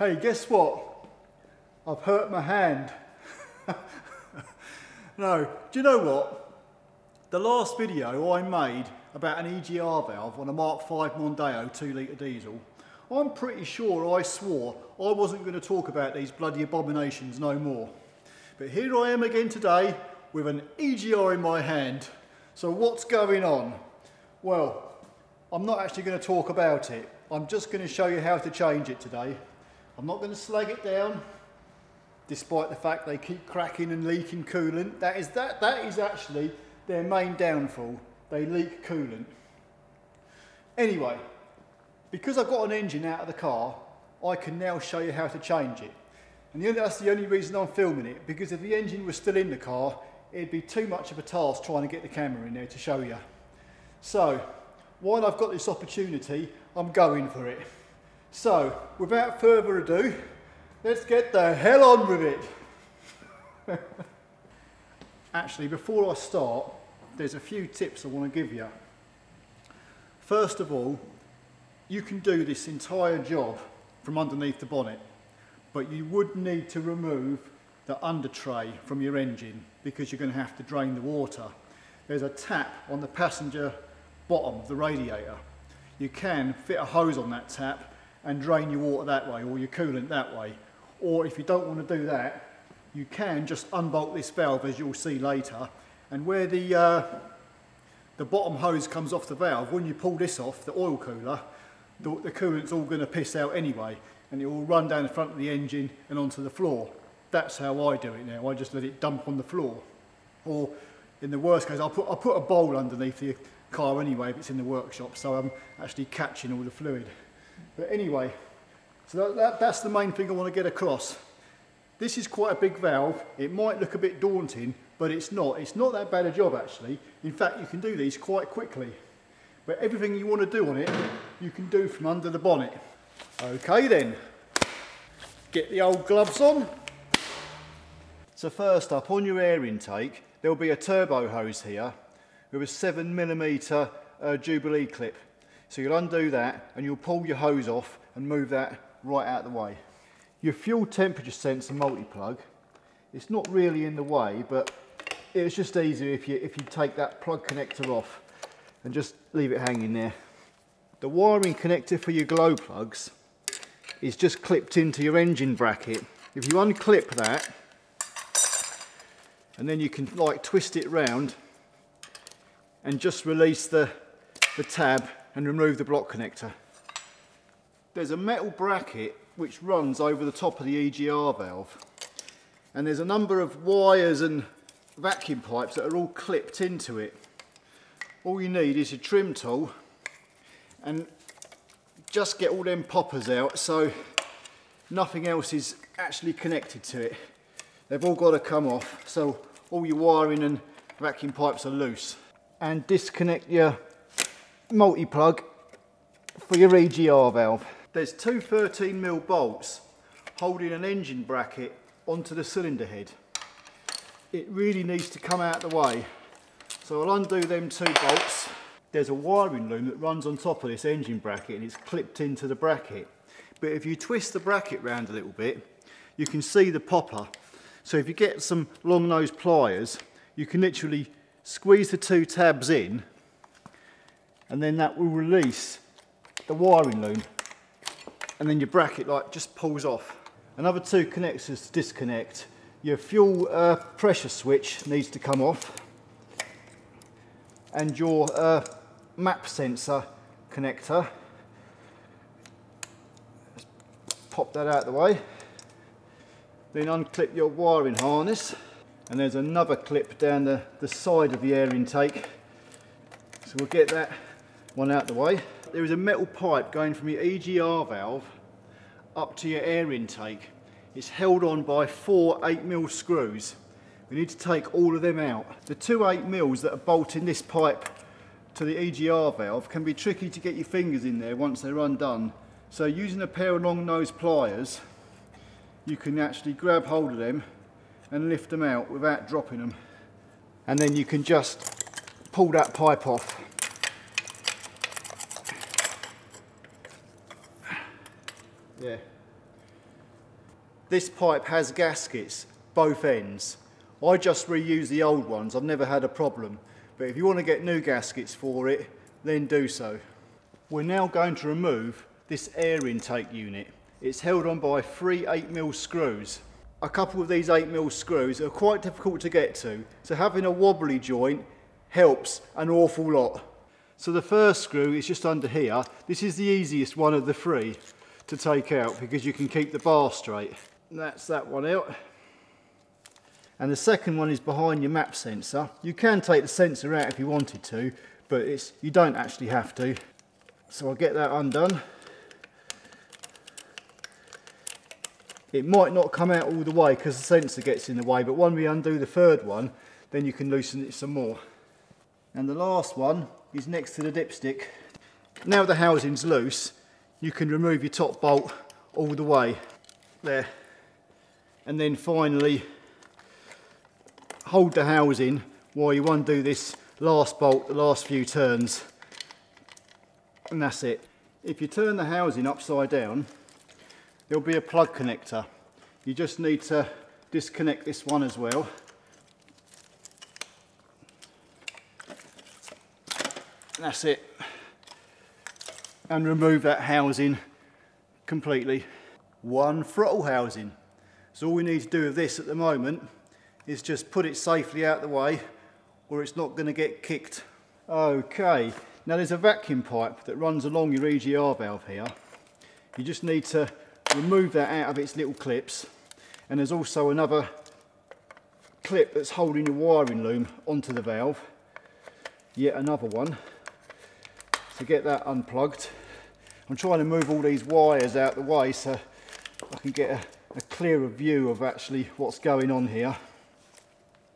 Hey, guess what? I've hurt my hand. No, do you know what? The last video I made about an EGR valve on a Mark V Mondeo 2-litre diesel, I'm pretty sure I swore I wasn't going to talk about these bloody abominations no more. But here I am again today with an EGR in my hand. So what's going on? Well, I'm not actually going to talk about it. I'm just going to show you how to change it today. I'm not going to slag it down, despite the fact they keep cracking and leaking coolant. That is actually their main downfall. They leak coolant. Anyway, because I've got an engine out of the car, I can now show you how to change it. And that's the only reason I'm filming it, because if the engine was still in the car, it'd be too much of a task trying to get the camera in there to show you. So, while I've got this opportunity, I'm going for it. So, without further ado, let's get the hell on with it. Actually, before I start, there's a few tips I want to give you. First of all, you can do this entire job from underneath the bonnet, but you would need to remove the under tray from your engine because you're going to have to drain the water. There's a tap on the passenger bottom of the radiator. You can fit a hose on that tap and drain your water that way, or your coolant that way. Or if you don't want to do that, you can just unbolt this valve, as you'll see later, and where the bottom hose comes off the valve, when you pull this off, the oil cooler, the coolant's all going to piss out anyway, and it will run down the front of the engine and onto the floor. That's how I do it now. I just let it dump on the floor. Or in the worst case, I'll put a bowl underneath the car anyway if it's in the workshop, so I'm actually catching all the fluid. But anyway, so that's the main thing I want to get across. This is quite a big valve. It might look a bit daunting, but it's not. It's not that bad a job actually. In fact, you can do these quite quickly. But everything you want to do on it, you can do from under the bonnet. Okay then, get the old gloves on. So first up, on your air intake, there'll be a turbo hose here with a 7mm Jubilee clip. So you'll undo that and you'll pull your hose off and move that right out of the way. Your fuel temperature sensor multi-plug, it's not really in the way, but it's just easier if you take that plug connector off and just leave it hanging there. The wiring connector for your glow plugs is just clipped into your engine bracket. If you unclip that, and then you can like twist it round and just release the tab and remove the block connector. There's a metal bracket which runs over the top of the EGR valve, and there's a number of wires and vacuum pipes that are all clipped into it. All you need is your trim tool and just get all them poppers out so nothing else is actually connected to it. They've all got to come off, so all your wiring and vacuum pipes are loose. And disconnect your multi-plug for your EGR valve. There's two 13mm bolts holding an engine bracket onto the cylinder head. It really needs to come out of the way. So I'll undo them two bolts. There's a wiring loom that runs on top of this engine bracket and it's clipped into the bracket. But if you twist the bracket round a little bit, you can see the popper. So if you get some long nose pliers, you can literally squeeze the two tabs in, and then that will release the wiring loom, and then your bracket just pulls off. Another two connectors to disconnect. Your fuel pressure switch needs to come off, and your map sensor connector. Just pop that out of the way. Then unclip your wiring harness, and there's another clip down the side of the air intake. So we'll get that one out of the way. There is a metal pipe going from your EGR valve up to your air intake. It's held on by 4 8mm screws. We need to take all of them out. The two 8mm that are bolting this pipe to the EGR valve can be tricky to get your fingers in there once they're undone. So using a pair of long nose pliers, you can actually grab hold of them and lift them out without dropping them. And then you can just pull that pipe off. Yeah. This pipe has gaskets, both ends. I just reuse the old ones, I've never had a problem. But if you want to get new gaskets for it, then do so. We're now going to remove this air intake unit. It's held on by 3 8mm screws. A couple of these 8mm screws are quite difficult to get to, so having a wobbly joint helps an awful lot. So the first screw is just under here. This is the easiest one of the 3 to take out because you can keep the bar straight. That's that one out. And the second one is behind your map sensor. You can take the sensor out if you wanted to, but you don't actually have to. So I'll get that undone. It might not come out all the way because the sensor gets in the way, but when we undo the third one, then you can loosen it some more. And the last one is next to the dipstick. Now the housing's loose, you can remove your top bolt all the way. There. And then finally hold the housing while you undo this last bolt, the last few turns, and that's it. If you turn the housing upside down, there'll be a plug connector. You just need to disconnect this one as well. That's it. And remove that housing completely. One throttle housing. So all we need to do with this at the moment is just put it safely out the way, or it's not going to get kicked. Okay, now there's a vacuum pipe that runs along your EGR valve here. You just need to remove that out of its little clips, and there's also another clip that's holding your wiring loom onto the valve. Yet another one. So get that unplugged. I'm trying to move all these wires out the way so I can get a clearer view of actually what's going on here.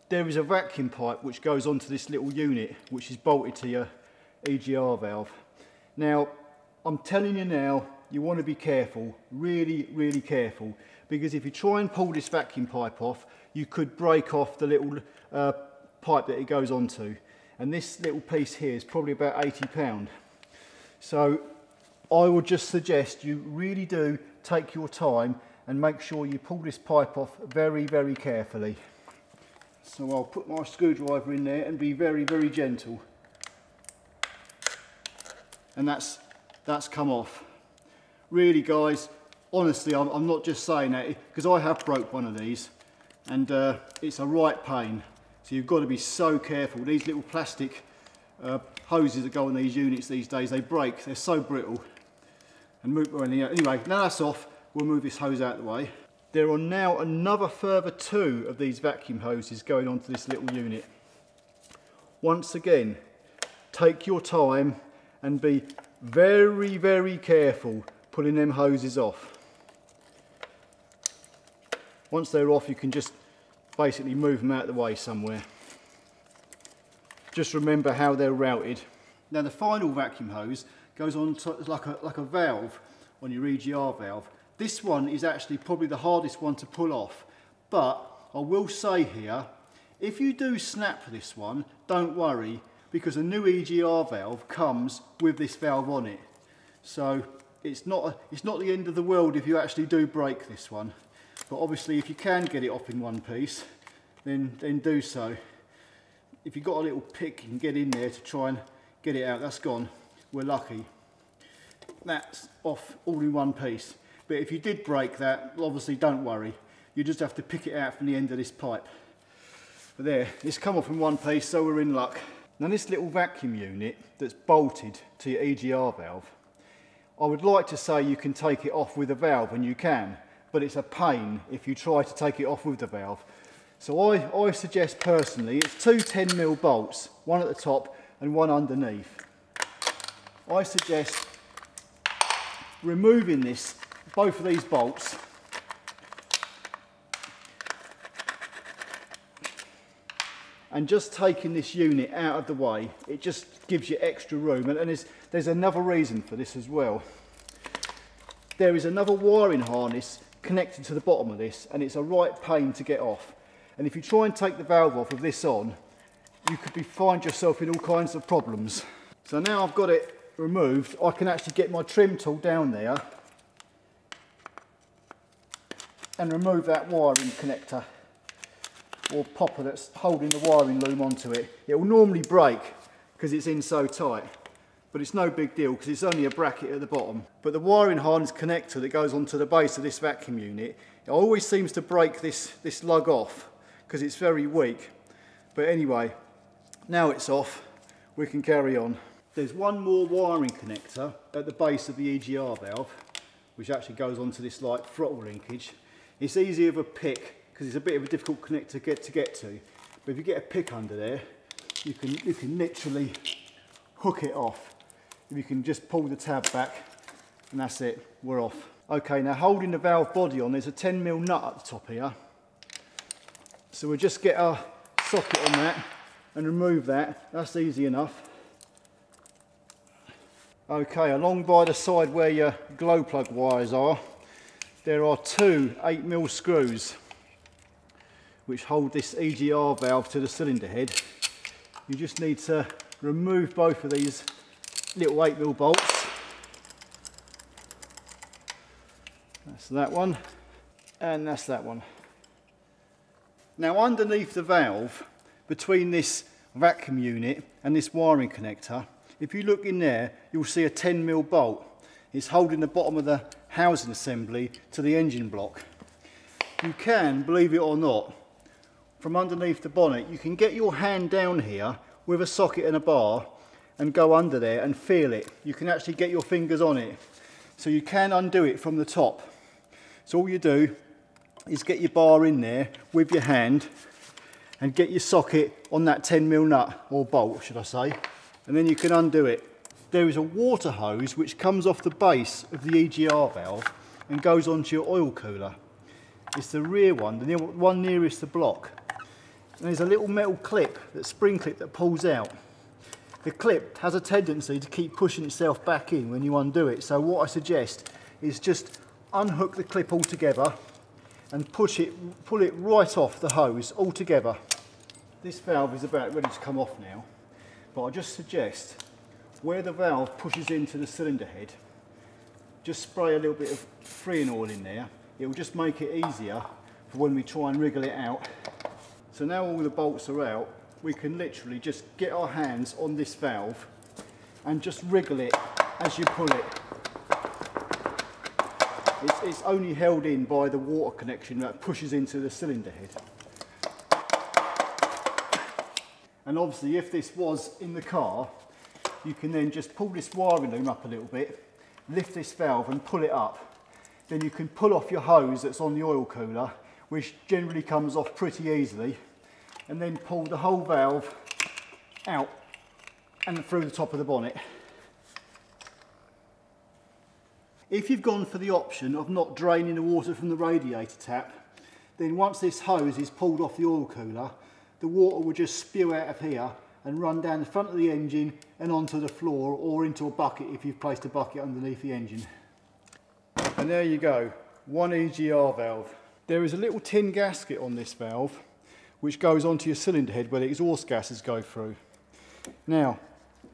There is a vacuum pipe which goes onto this little unit which is bolted to your EGR valve. Now, I'm telling you now, you want to be careful, really careful, because if you try and pull this vacuum pipe off, you could break off the little pipe that it goes onto. And this little piece here is probably about £80. So I would just suggest you really do take your time and make sure you pull this pipe off very carefully. So I'll put my screwdriver in there and be very gentle. And that's come off. Really guys, honestly, I'm not just saying that because I have broke one of these, and it's a right pain. So you've got to be so careful. These little plastic hoses that go on these units these days, they break, they're so brittle. And anyway, now that's off, we'll move this hose out of the way. There are now another further 2 of these vacuum hoses going onto this little unit. Once again, take your time and be very careful pulling them hoses off. Once they're off, you can just basically move them out of the way somewhere. Just remember how they're routed. Now the final vacuum hose goes on to, like a valve on your EGR valve. This one is actually probably the hardest one to pull off, but I will say here, if you do snap this one, don't worry, because a new EGR valve comes with this valve on it. So it's not the end of the world if you actually do break this one. But obviously if you can get it off in one piece, then do so. If you've got a little pick, you can get in there to try and get it out. That's gone. We're lucky. That's off all in one piece. But if you did break that, obviously don't worry. You just have to pick it out from the end of this pipe. But there, it's come off in one piece, so we're in luck. Now this little vacuum unit that's bolted to your EGR valve, I would like to say you can take it off with a valve, and you can, but it's a pain if you try to take it off with the valve. So I suggest personally, it's 2 10mm bolts, one at the top and one underneath. I suggest removing both of these bolts, and just taking this unit out of the way. It just gives you extra room, and there's another reason for this as well. There is another wiring harness connected to the bottom of this, and it's a right pain to get off. And if you try and take the valve off with this on, you could find yourself in all kinds of problems. So now I've got it removed, I can actually get my trim tool down there and remove that wiring connector or popper that's holding the wiring loom onto it. It will normally break because it's in so tight, but it's no big deal because it's only a bracket at the bottom. But the wiring harness connector that goes onto the base of this vacuum unit, it always seems to break this lug off because it's very weak. But anyway, now it's off, we can carry on. There's one more wiring connector at the base of the EGR valve, which actually goes onto this light throttle linkage. It's easy with a pick because it's a bit of a difficult connector to get to. But if you get a pick under there, you can literally hook it off. If you can just pull the tab back, and that's it, we're off. Okay, now holding the valve body on, there's a 10mm nut at the top here. So we'll just get our socket on that and remove that. That's easy enough. Okay, along by the side where your glow plug wires are, there are two 8mm screws which hold this EGR valve to the cylinder head. You just need to remove both of these little 8mm bolts. That's that one, and that's that one. Now underneath the valve, between this vacuum unit and this wiring connector, if you look in there, you'll see a 10mm bolt. It's holding the bottom of the housing assembly to the engine block. You can, believe it or not, from underneath the bonnet, you can get your hand down here with a socket and a bar and go under there and feel it. You can actually get your fingers on it. So you can undo it from the top. So all you do is get your bar in there with your hand and get your socket on that 10mm nut, or bolt should I say, and then you can undo it. There is a water hose which comes off the base of the EGR valve and goes onto your oil cooler. It's the rear one, the one nearest the block. And there's a little metal clip, that spring clip, that pulls out. The clip has a tendency to keep pushing itself back in when you undo it, so what I suggest is just unhook the clip altogether and pull it right off the hose altogether. This valve is about ready to come off now, but I just suggest where the valve pushes into the cylinder head, just spray a little bit of freon oil in there. It will just make it easier for when we try and wriggle it out. So now all the bolts are out, we can literally just get our hands on this valve and just wriggle it as you pull it. It's only held in by the water connection that pushes into the cylinder head. And obviously if this was in the car, you can then just pull this wiring loom up a little bit, lift this valve and pull it up. Then you can pull off your hose that's on the oil cooler, which generally comes off pretty easily, and then pull the whole valve out and through the top of the bonnet. If you've gone for the option of not draining the water from the radiator tap, then once this hose is pulled off the oil cooler, the water will just spew out of here and run down the front of the engine and onto the floor, or into a bucket if you've placed a bucket underneath the engine. And there you go, one EGR valve. There is a little tin gasket on this valve which goes onto your cylinder head where the exhaust gases go through. Now,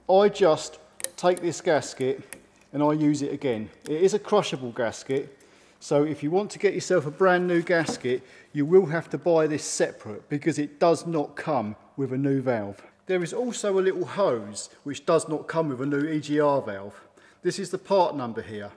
I just take this gasket and I use it again. It is a crushable gasket, so if you want to get yourself a brand new gasket, you will have to buy this separate because it does not come with a new valve. There is also a little hose which does not come with a new EGR valve. This is the part number here.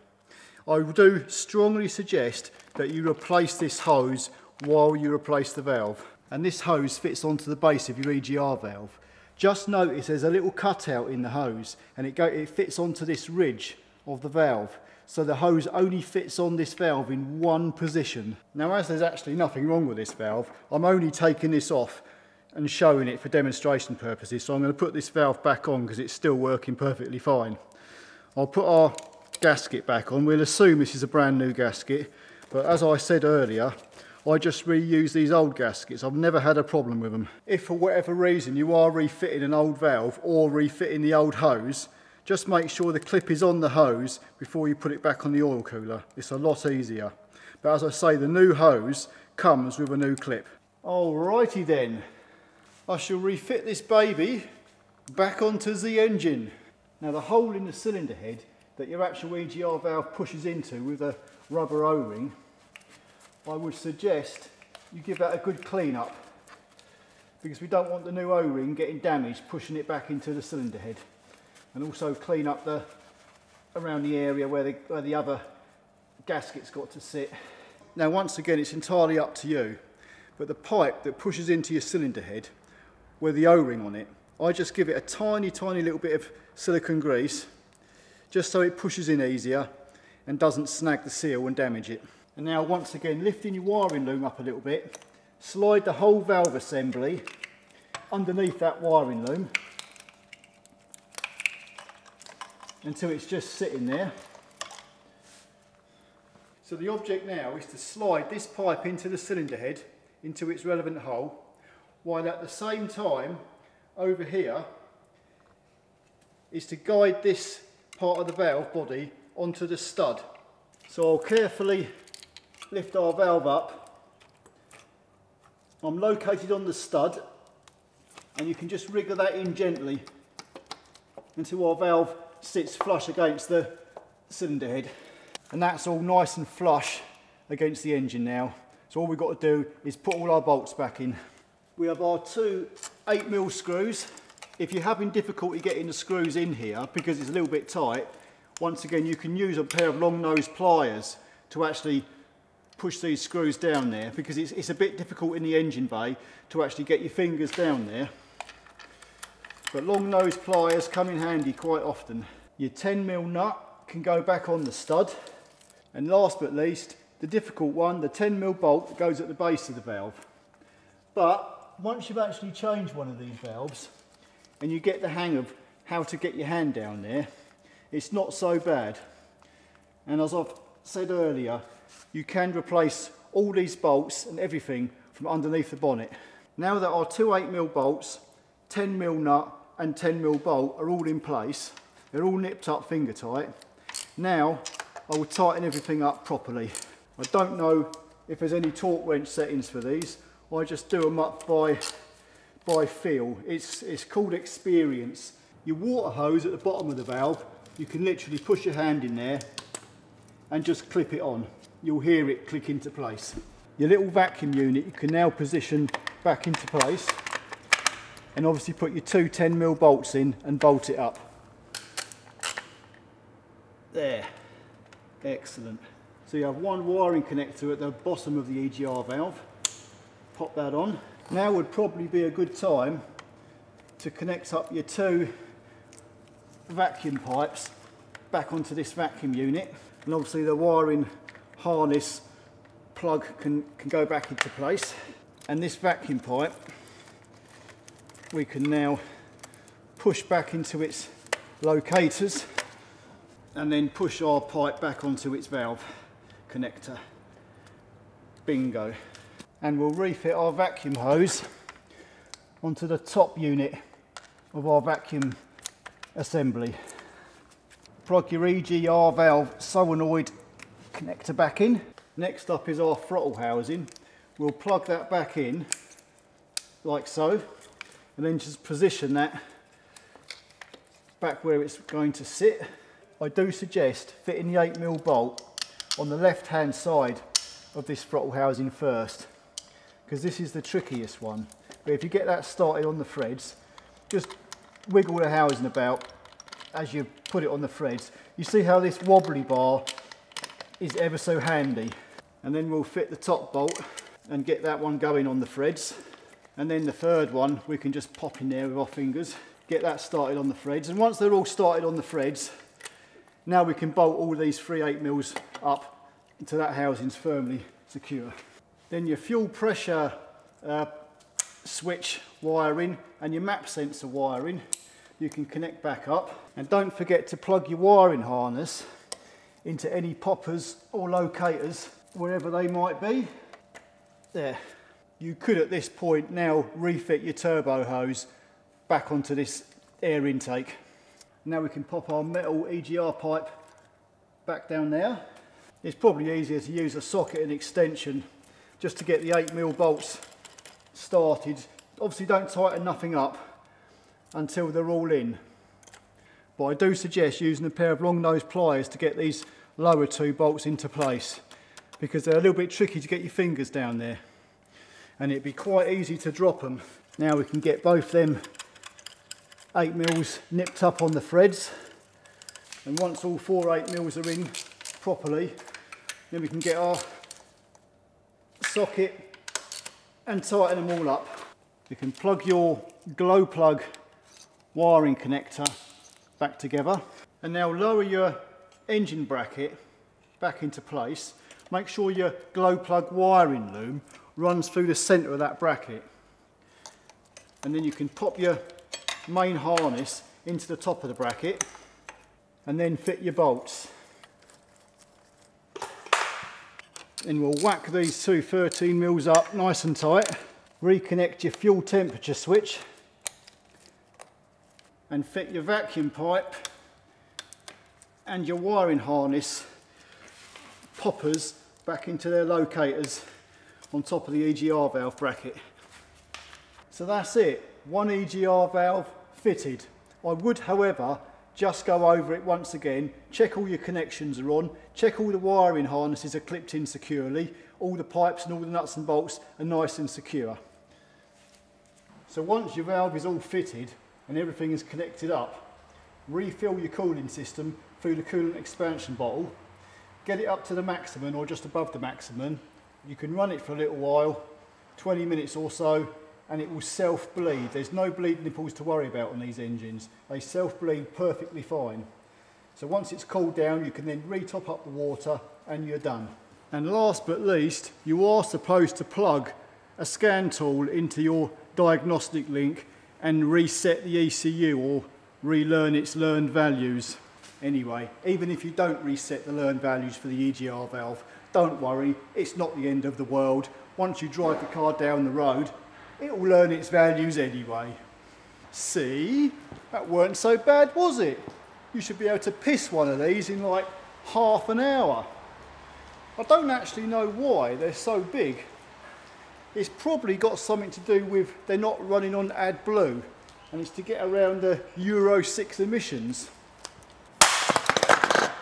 I do strongly suggest that you replace this hose while you replace the valve. And this hose fits onto the base of your EGR valve. Just notice there's a little cutout in the hose, and it fits onto this ridge of the valve. So the hose only fits on this valve in one position. Now, as there's actually nothing wrong with this valve, I'm only taking this off and showing it for demonstration purposes. So I'm going to put this valve back on because it's still working perfectly fine. I'll put our gasket back on. We'll assume this is a brand new gasket, but as I said earlier, I just reuse these old gaskets. I've never had a problem with them. If for whatever reason you are refitting an old valve or refitting the old hose, just make sure the clip is on the hose before you put it back on the oil cooler. It's a lot easier. But as I say, the new hose comes with a new clip. Alrighty then, I shall refit this baby back onto the engine. Now, the hole in the cylinder head that your actual EGR valve pushes into with a rubber O-ring, I would suggest you give that a good clean up, because we don't want the new O-ring getting damaged pushing it back into the cylinder head. And also clean up around the area where the other gasket's got to sit. Now once again, it's entirely up to you, but the pipe that pushes into your cylinder head with the O-ring on it, I just give it a tiny little bit of silicone grease just so it pushes in easier and doesn't snag the seal and damage it. And now once again, lifting your wiring loom up a little bit, slide the whole valve assembly underneath that wiring loom until it's just sitting there. So the object now is to slide this pipe into the cylinder head, into its relevant hole, while at the same time over here is to guide this part of the valve body onto the stud. So I'll carefully lift our valve up. I'm located on the stud, and you can just wriggle that in gently until our valve sits flush against the cylinder head. And that's all nice and flush against the engine now. So all we've got to do is put all our bolts back in. We have our two 8mm screws. If you're having difficulty getting the screws in here because it's a little bit tight, once again you can use a pair of long nose pliers to actually push these screws down there, because it's a bit difficult in the engine bay to actually get your fingers down there. But long nose pliers come in handy quite often. Your 10mm nut can go back on the stud. And last but least, the difficult one, the 10mm bolt that goes at the base of the valve. But once you've actually changed one of these valves and you get the hang of how to get your hand down there, it's not so bad. And as I've said earlier, you can replace all these bolts and everything from underneath the bonnet. Now that our two 8mm bolts, 10mm nut and 10mm bolt are all in place, they're all nipped up finger tight, now I will tighten everything up properly. I don't know if there's any torque wrench settings for these. I just do them up by feel. It's called experience. Your water hose at the bottom of the valve, you can literally push your hand in there and just clip it on. You'll hear it click into place. Your little vacuum unit you can now position back into place, and obviously put your two 10mm bolts in and bolt it up. There, excellent. So you have one wiring connector at the bottom of the EGR valve. Pop that on. Now would probably be a good time to connect up your two vacuum pipes back onto this vacuum unit, and obviously the wiring harness plug can go back into place, and this vacuum pipe we can now push back into its locators and then push our pipe back onto its valve connector. Bingo. And we'll refit our vacuum hose onto the top unit of our vacuum assembly. Plug your EGR valve solenoid connector back in. Next up is our throttle housing. We'll plug that back in like so, and then just position that back where it's going to sit. I do suggest fitting the 8mm bolt on the left hand side of this throttle housing first, because this is the trickiest one. But if you get that started on the threads, just wiggle the housing about as you put it on the threads. You see how this wobbly bar is ever so handy. And then we'll fit the top bolt and get that one going on the threads. And then the third one we can just pop in there with our fingers, get that started on the threads. And once they're all started on the threads, now we can bolt all these 3 8mm up until that housing's firmly secure. Then your fuel pressure switch wiring and your map sensor wiring you can connect back up. And don't forget to plug your wiring harness into any poppers or locators wherever they might be. There. You could at this point now refit your turbo hose back onto this air intake. Now we can pop our metal EGR pipe back down there. It's probably easier to use a socket and extension just to get the 8mm bolts started. Obviously don't tighten nothing up until they're all in. But I do suggest using a pair of long nose pliers to get these lower two bolts into place. because they're a little bit tricky to get your fingers down there, and it'd be quite easy to drop them. Now we can get both them 8mm nipped up on the threads, and once all 4 8mm are in properly, then we can get our socket and tighten them all up. You can plug your glow plug wiring connector back together, and now lower your engine bracket back into place. Make sure your glow plug wiring loom runs through the centre of that bracket, and then you can pop your main harness into the top of the bracket and then fit your bolts. Then we'll whack these two 13mm up nice and tight, reconnect your fuel temperature switch and fit your vacuum pipe and your wiring harness poppers back into their locators on top of the EGR valve bracket. So that's it, one EGR valve fitted. I would, however, just go over it once again, check all your connections are on, check all the wiring harnesses are clipped in securely, all the pipes and all the nuts and bolts are nice and secure. So once your valve is all fitted and everything is connected up, refill your cooling system through the coolant expansion bottle, get it up to the maximum or just above the maximum. You can run it for a little while, 20 minutes or so, and it will self-bleed. There's no bleed nipples to worry about on these engines. They self-bleed perfectly fine. So once it's cooled down, you can then re-top up the water and you're done. And last but least, you are supposed to plug a scan tool into your diagnostic link and reset the ECU or relearn its learned values. Anyway, even if you don't reset the learned values for the EGR valve, don't worry, it's not the end of the world. Once you drive the car down the road, it will learn its values anyway. See? That weren't so bad, was it? You should be able to piss one of these in like half an hour. I don't actually know why they're so big. It's probably got something to do with they're not running on AdBlue, and it's to get around the Euro 6 emissions.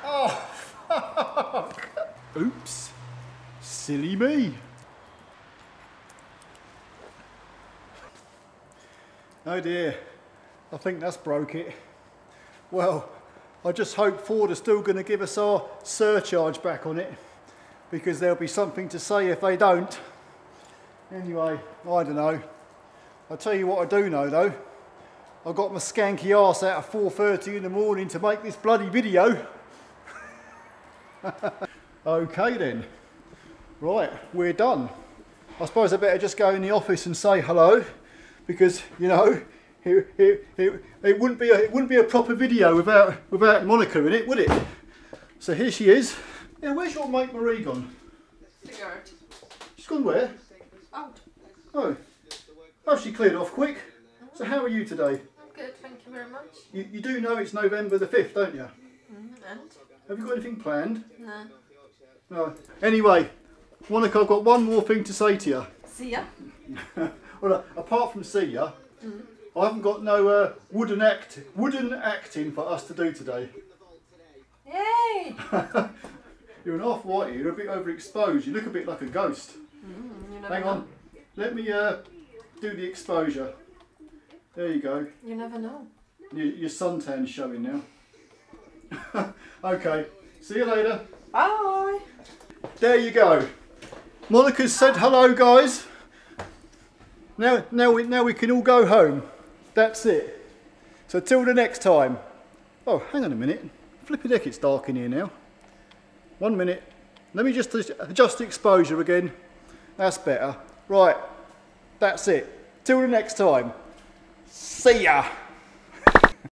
Oh, fuck. Oops. Silly me. Oh dear, I think that's broke it. Well, I just hope Ford are still going to give us our surcharge back on it, because there'll be something to say if they don't. Anyway, I don't know. I'll tell you what I do know though. I got my skanky arse out at 4:30 in the morning to make this bloody video. Okay then. Right, we're done. I suppose I better just go in the office and say hello, because you know it wouldn't be a proper video without Monica in it, would it? So here she is. Yeah, where's your mate Marie gone? Cigarette. She's gone where? Out. Oh, she cleared off quick. So how are you today? I'm good, thank you very much. You do know it's November the 5th, don't you? And? Have you got anything planned? No. No. Anyway, Monica, I've got one more thing to say to you. See ya. Well, apart from see ya, I haven't got no wooden acting for us to do today. Yay! You're an off-white, you're a bit overexposed, you look a bit like a ghost. You never Hang know. on, let me do the exposure. There you go. You never know. Your suntan's showing now. Okay, see you later. Bye! There you go. Monica's said hello, guys. Now we can all go home. That's it. So till the next time. Oh, hang on a minute. Flippy deck, it's dark in here now. 1 minute. Let me just adjust the exposure again. That's better. Right. That's it. Till the next time. See ya.